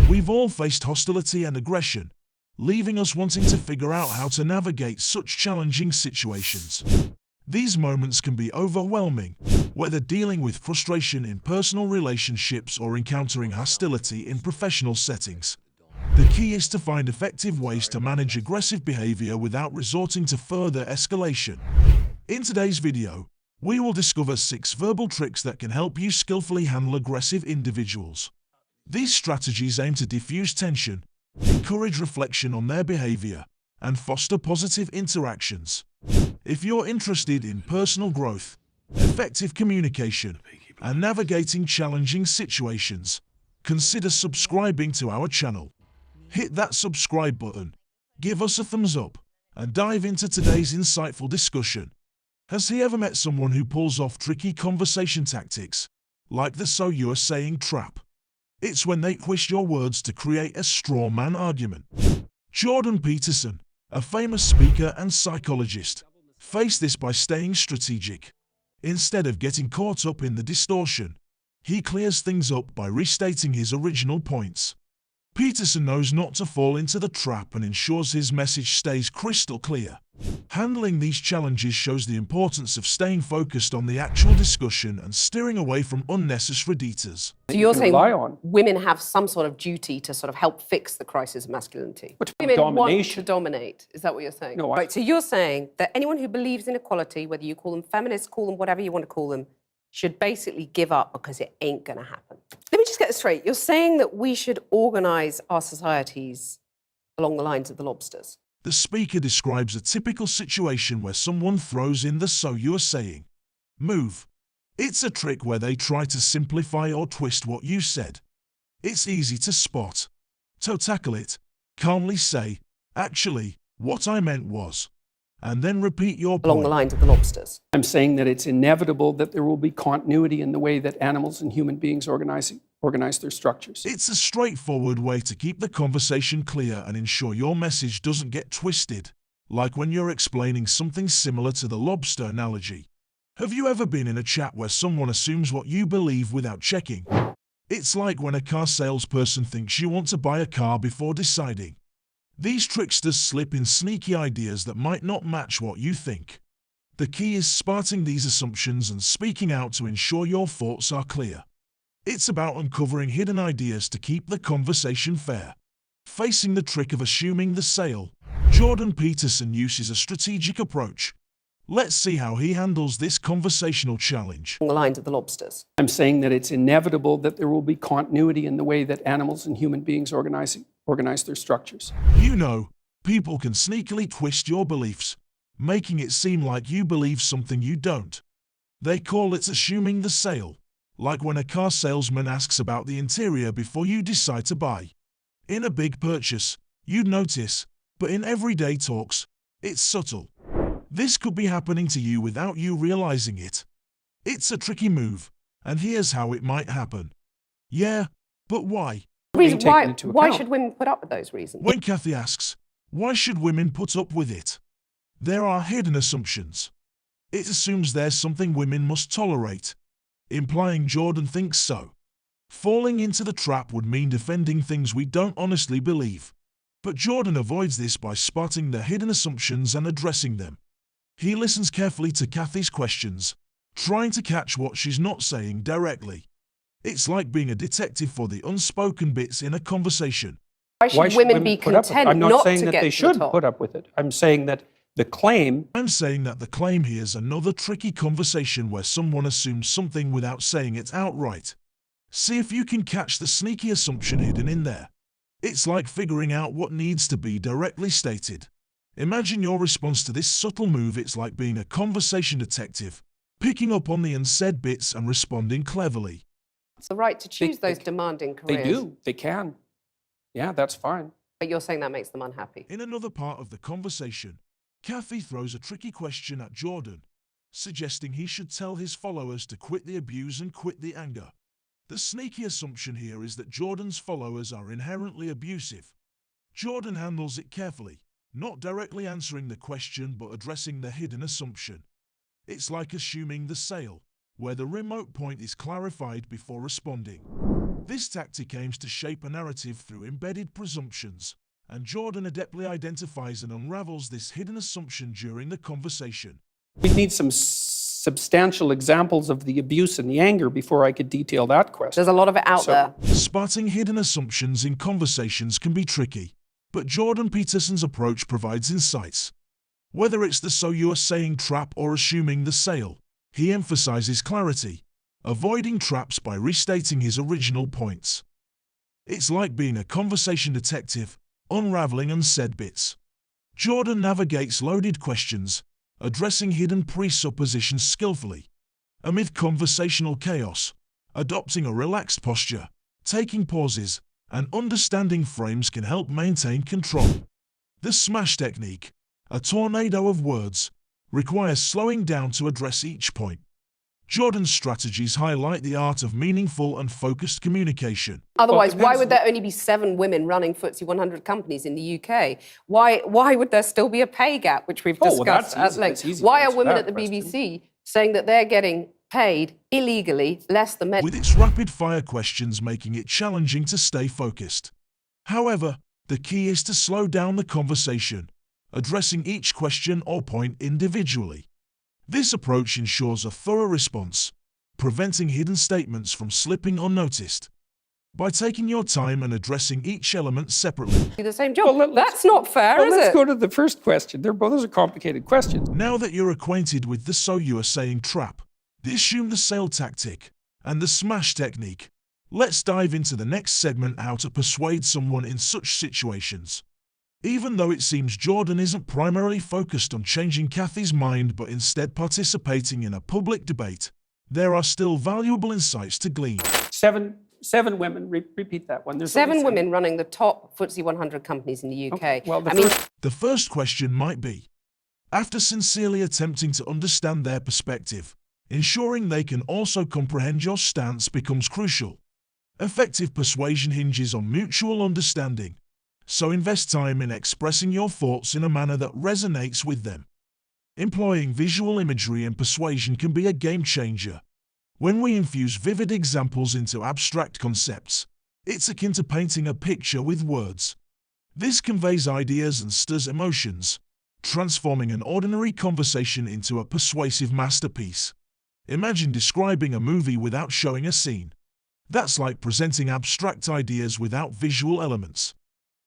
We've all faced hostility and aggression, leaving us wanting to figure out how to navigate such challenging situations. These moments can be overwhelming, whether dealing with frustration in personal relationships or encountering hostility in professional settings. The key is to find effective ways to manage aggressive behavior without resorting to further escalation. In today's video, we will discover 6 verbal tricks that can help you skillfully handle aggressive individuals. These strategies aim to diffuse tension, encourage reflection on their behavior, and foster positive interactions. If you're interested in personal growth, effective communication, and navigating challenging situations, consider subscribing to our channel. Hit that subscribe button, give us a thumbs up, and dive into today's insightful discussion. Has he ever met someone who pulls off tricky conversation tactics, like the "so you're saying" trap? It's when they twist your words to create a straw man argument. Jordan Peterson, a famous speaker and psychologist, faced this by staying strategic. Instead of getting caught up in the distortion, he clears things up by restating his original points. Peterson knows not to fall into the trap and ensures his message stays crystal clear. Handling these challenges shows the importance of staying focused on the actual discussion and steering away from unnecessary detours. So you're saying women have some sort of duty to sort of help fix the crisis of masculinity? Women want to dominate, is that what you're saying? No, right, so you're saying that anyone who believes in equality, whether you call them feminists, call them whatever you want to call them, should basically give up because it ain't going to happen. Let me just get this straight. You're saying that we should organise our societies along the lines of the lobsters? The speaker describes a typical situation where someone throws in the "so you're saying" move. It's a trick where they try to simplify or twist what you said. It's easy to spot. So tackle it. Calmly say, "Actually, what I meant was," and then repeat your point. Along the lines of the lobsters. I'm saying that it's inevitable that there will be continuity in the way that animals and human beings organize their structures. It's a straightforward way to keep the conversation clear and ensure your message doesn't get twisted, like when you're explaining something similar to the lobster analogy. Have you ever been in a chat where someone assumes what you believe without checking? It's like when a car salesperson thinks you want to buy a car before deciding. These tricksters slip in sneaky ideas that might not match what you think. The key is spotting these assumptions and speaking out to ensure your thoughts are clear. It's about uncovering hidden ideas to keep the conversation fair. Facing the trick of assuming the sale, Jordan Peterson uses a strategic approach. Let's see how he handles this conversational challenge. Along the lines of the lobsters. I'm saying that it's inevitable that there will be continuity in the way that animals and human beings organize their structures. You know, people can sneakily twist your beliefs, making it seem like you believe something you don't. They call it assuming the sale, like when a car salesman asks about the interior before you decide to buy. In a big purchase, you'd notice, but in everyday talks, it's subtle. This could be happening to you without you realizing it. It's a tricky move, and here's how it might happen. Yeah, but why? Why should women put up with those reasons? When Cathy asks, why should women put up with it? There are hidden assumptions. It assumes there's something women must tolerate, implying Jordan thinks so. Falling into the trap would mean defending things we don't honestly believe. But Jordan avoids this by spotting the hidden assumptions and addressing them. He listens carefully to Cathy's questions, trying to catch what she's not saying directly. It's like being a detective for the unspoken bits in a conversation. Why should women be content I'm not not saying to that get they to should the top? put up with it. I'm saying that the claim... I'm saying that the claim here is another tricky conversation where someone assumes something without saying it outright. See if you can catch the sneaky assumption hidden in there. It's like figuring out what needs to be directly stated. Imagine your response to this subtle move. It's like being a conversation detective, picking up on the unsaid bits and responding cleverly. It's the right to choose those demanding careers. They do. They can. Yeah, that's fine. But you're saying that makes them unhappy. In another part of the conversation, Cathy throws a tricky question at Jordan, suggesting he should tell his followers to quit the abuse and quit the anger. The sneaky assumption here is that Jordan's followers are inherently abusive. Jordan handles it carefully, not directly answering the question but addressing the hidden assumption. It's like assuming the sale, where the remote point is clarified before responding. This tactic aims to shape a narrative through embedded presumptions, and Jordan adeptly identifies and unravels this hidden assumption during the conversation. We'd need some substantial examples of the abuse and the anger before I could detail that question. There's a lot of it out there. Spotting hidden assumptions in conversations can be tricky, but Jordan Peterson's approach provides insights. Whether it's the "so you are saying" trap or assuming the sale, he emphasizes clarity, avoiding traps by restating his original points. It's like being a conversation detective, unraveling unsaid bits. Jordan navigates loaded questions, addressing hidden presuppositions skillfully. Amid conversational chaos, adopting a relaxed posture, taking pauses, and understanding frames can help maintain control. The smash technique, a tornado of words, requires slowing down to address each point. Jordan's strategies highlight the art of meaningful and focused communication. Otherwise, why would there only be 7 women running FTSE 100 companies in the UK? Why would there still be a pay gap, which we've discussed at length? Why are women at the BBC saying that they're getting paid illegally less than men? With its rapid-fire questions making it challenging to stay focused. However, the key is to slow down the conversation, addressing each question or point individually. This approach ensures a thorough response, preventing hidden statements from slipping unnoticed. By taking your time and addressing each element separately. Do the same job. That's not fair, is it? Let's go to the first question. Those are complicated questions. Now that you're acquainted with the "so you are saying" trap, the assume the sale tactic, and the smash technique, let's dive into the next segment: how to persuade someone in such situations. Even though it seems Jordan isn't primarily focused on changing Cathy's mind but instead participating in a public debate, there are still valuable insights to glean. Seven women, repeat that one. There's 7 women running the top FTSE 100 companies in the UK. Okay, well, the first question might be, after sincerely attempting to understand their perspective, ensuring they can also comprehend your stance becomes crucial. Effective persuasion hinges on mutual understanding, so invest time in expressing your thoughts in a manner that resonates with them. Employing visual imagery and persuasion can be a game changer. When we infuse vivid examples into abstract concepts, it's akin to painting a picture with words. This conveys ideas and stirs emotions, transforming an ordinary conversation into a persuasive masterpiece. Imagine describing a movie without showing a scene. That's like presenting abstract ideas without visual elements.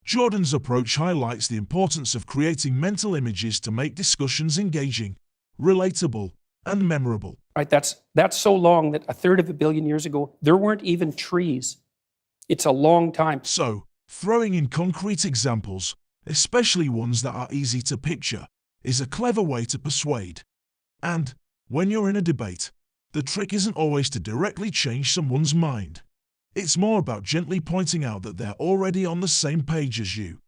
Jordan's approach highlights the importance of creating mental images to make discussions engaging, relatable, and memorable. Right, that's so long that 1/3 billion years ago, there weren't even trees. It's a long time. So, throwing in concrete examples, especially ones that are easy to picture, is a clever way to persuade. And, when you're in a debate, the trick isn't always to directly change someone's mind. It's more about gently pointing out that they're already on the same page as you.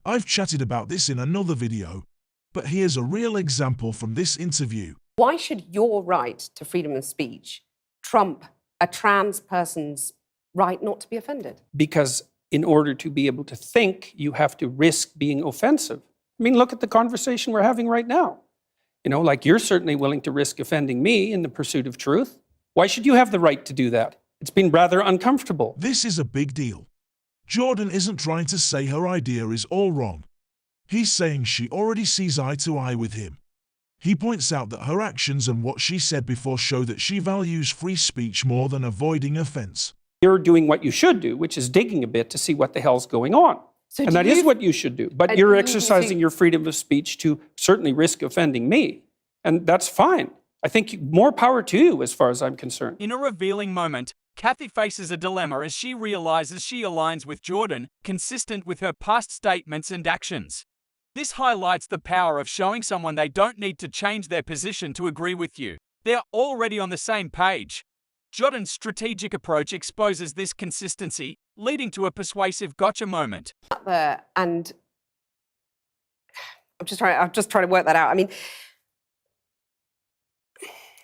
I've chatted about this in another video, but here's a real example from this interview. Why should your right to freedom of speech trump a trans person's right not to be offended? Because in order to be able to think, you have to risk being offensive. I mean, look at the conversation we're having right now. You know, like, you're certainly willing to risk offending me in the pursuit of truth. Why should you have the right to do that? It's been rather uncomfortable. This is a big deal. Jordan isn't trying to say her idea is all wrong. He's saying she already sees eye to eye with him. He points out that her actions and what she said before show that she values free speech more than avoiding offense. You're doing what you should do, which is digging a bit to see what the hell's going on. So and that is what you should do. But you're exercising your freedom of speech to certainly risk offending me. And that's fine. I think more power to you as far as I'm concerned. In a revealing moment, Cathy faces a dilemma as she realizes she aligns with Jordan, consistent with her past statements and actions. This highlights the power of showing someone they don't need to change their position to agree with you. They're already on the same page. Jordan's strategic approach exposes this consistency, leading to a persuasive gotcha moment. There, and I'm just trying to work that out. I mean,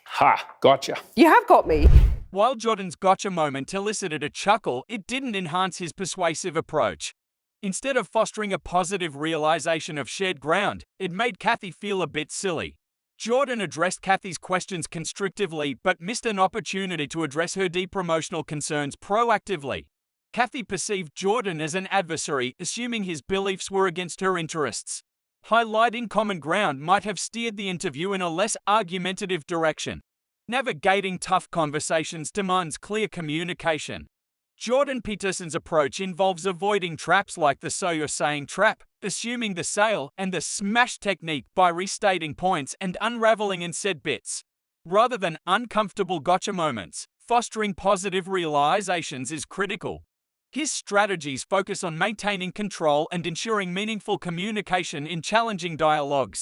Ha, gotcha. you have got me. While Jordan's gotcha moment elicited a chuckle, it didn't enhance his persuasive approach. Instead of fostering a positive realization of shared ground, it made Cathy feel a bit silly. Jordan addressed Cathy's questions constructively but missed an opportunity to address her deep emotional concerns proactively. Cathy perceived Jordan as an adversary, assuming his beliefs were against her interests. Highlighting common ground might have steered the interview in a less argumentative direction. Navigating tough conversations demands clear communication. Jordan Peterson's approach involves avoiding traps like the "so you're saying" trap, assuming the sale, and the smash technique by restating points and unraveling in said bits. Rather than uncomfortable gotcha moments, fostering positive realizations is critical. His strategies focus on maintaining control and ensuring meaningful communication in challenging dialogues.